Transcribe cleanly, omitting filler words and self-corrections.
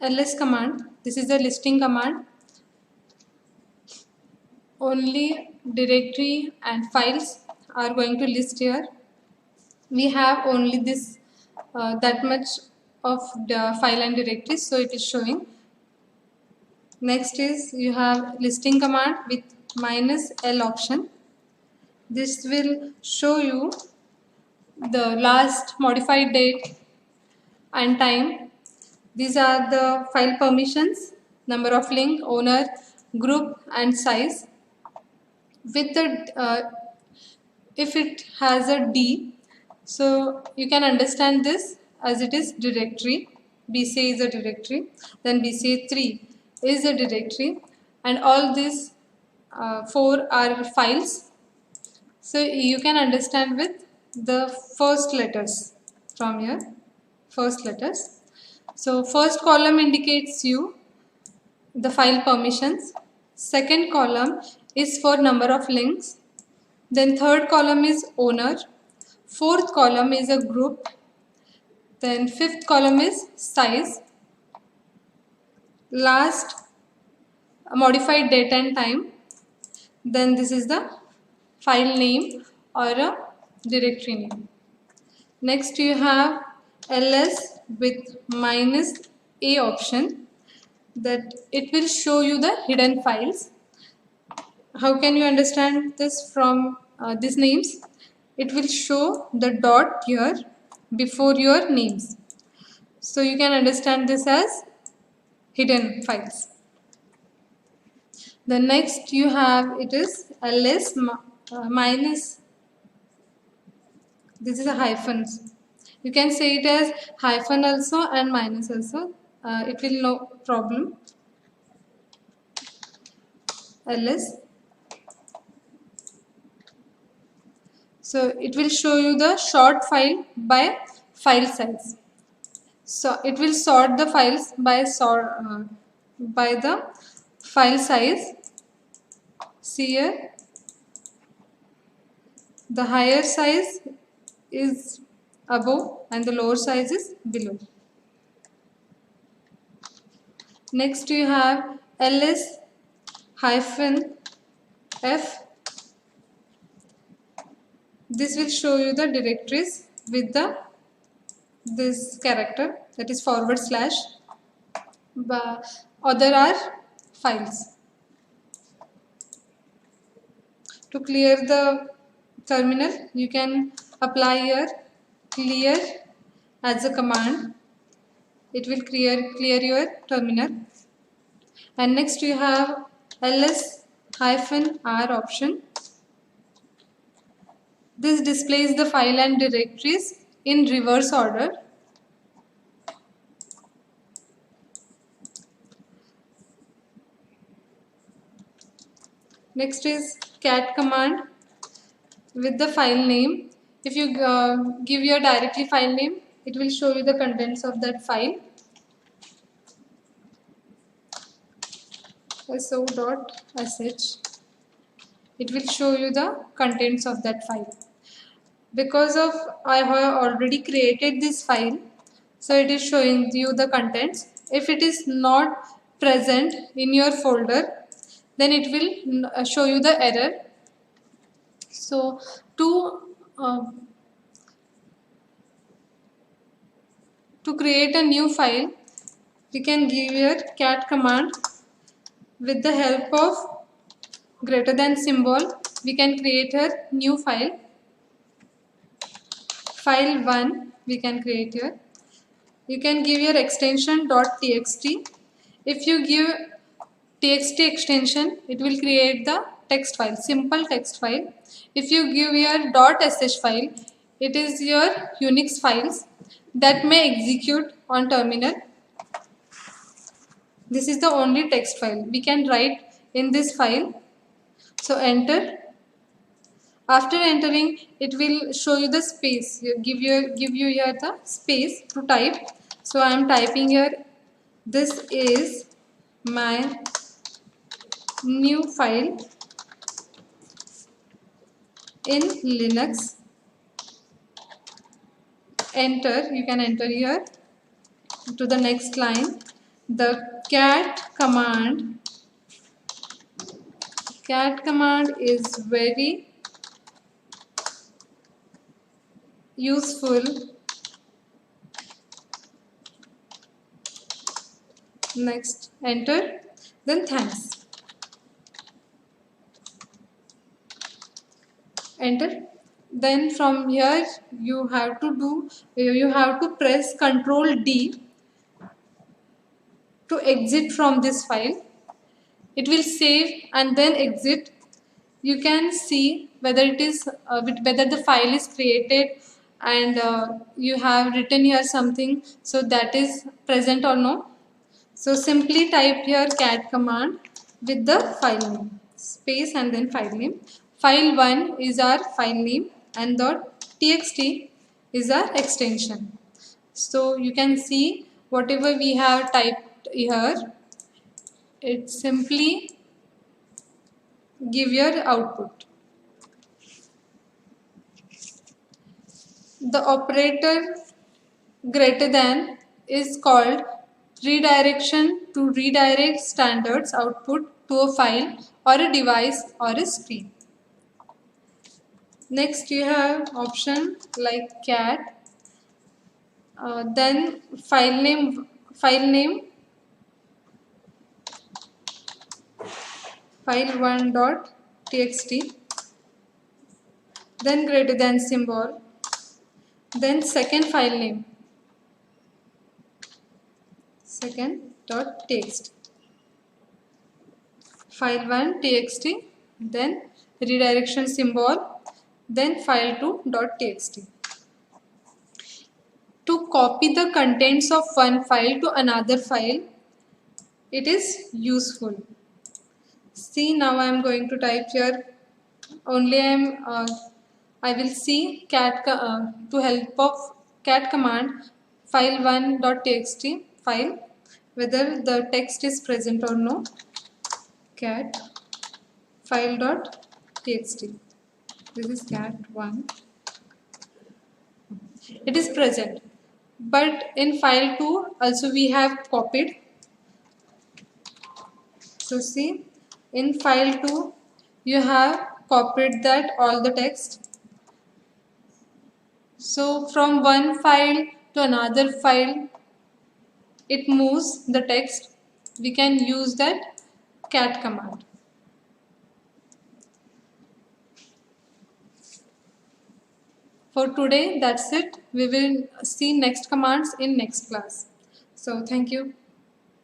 ls command. This is the listing command. Only directory and files are going to list here. We have only this that much of the file and directories, so it is showing. Next is you have listing command with -l option. This will show you the last modified date and time. These are the file permissions, number of link, owner, group and size. With the if it has a D, so you can understand this as it is directory. BCA is a directory, then BCA3 is a directory, and all these four are files. So you can understand with the first letters from here, first letters. So first column indicates you the file permissions, second column is for number of links, then third column is owner, fourth column is a group, then fifth column is size, last modified date and time, then this is the file name or a directory name. Next you have ls with -a option, that it will show you the hidden files. How can you understand this from these names? It will show the dot here before your names. So you can understand this as hidden files. The next you have it is ls minus, this is a hyphens. You can say it as hyphen also and minus also. It will no problem. ls. So it will show you the short file by file size. So it will sort the files by the file size. See here, the higher size is above and the lower size is below. Next you have ls hyphen f. This will show you the directories with this character, that is /. Other are files. To clear the terminal, you can apply here clear as a command. It will clear your terminal. And next you have ls-r option. This displays the file and directories in reverse order. Next is cat command with the file name. If you give your directly file name, it will show you the contents of that file. so.sh. It will show you the contents of that file. Because of I have already created this file, so it is showing you the contents. If it is not present in your folder, then it will show you the error. So to create a new file, you can give your cat command. With the help of greater than symbol, we can create a new file. File 1 we can create here. You can give your extension .txt. If you give txt extension, it will create the text file, simple text file. If you give your .sh file, it is your Unix files that may execute on terminal. This is the only text file we can write in this file. So enter. After entering, it will show you the space. Give you here the space to type. So I am typing here, this is my new file in Linux. Enter. You can enter here to the next line. The cat command is very useful. Next, enter, then thanks. Enter. Then from here you have to press Ctrl D to exit from this file. It will save and then exit. You can see whether whether the file is created and you have written here something, so that is present or no. So simply type here cat command with the file name, space and then file name. File1 is our file name and .txt is our extension. So you can see whatever we have typed here, it simply give your output. The operator greater than is called redirection to redirect standards output to a file or a device or a screen. Next you have option like cat, then file name file1.txt, then greater than symbol, then second file name second.txt, file1.txt, then redirection symbol, then file2.txt. To copy the contents of one file to another file, it is useful. See, now I am going to type here. Only I will see to help of cat command file1.txt file, whether the text is present or no. Cat file.txt. This is cat1. It is present, but in file2 also we have copied. So see, in file2 you have copied that all the text. So from one file to another file it moves the text. We can use that cat command. For today that's it. We will see next commands in next class. So thank you.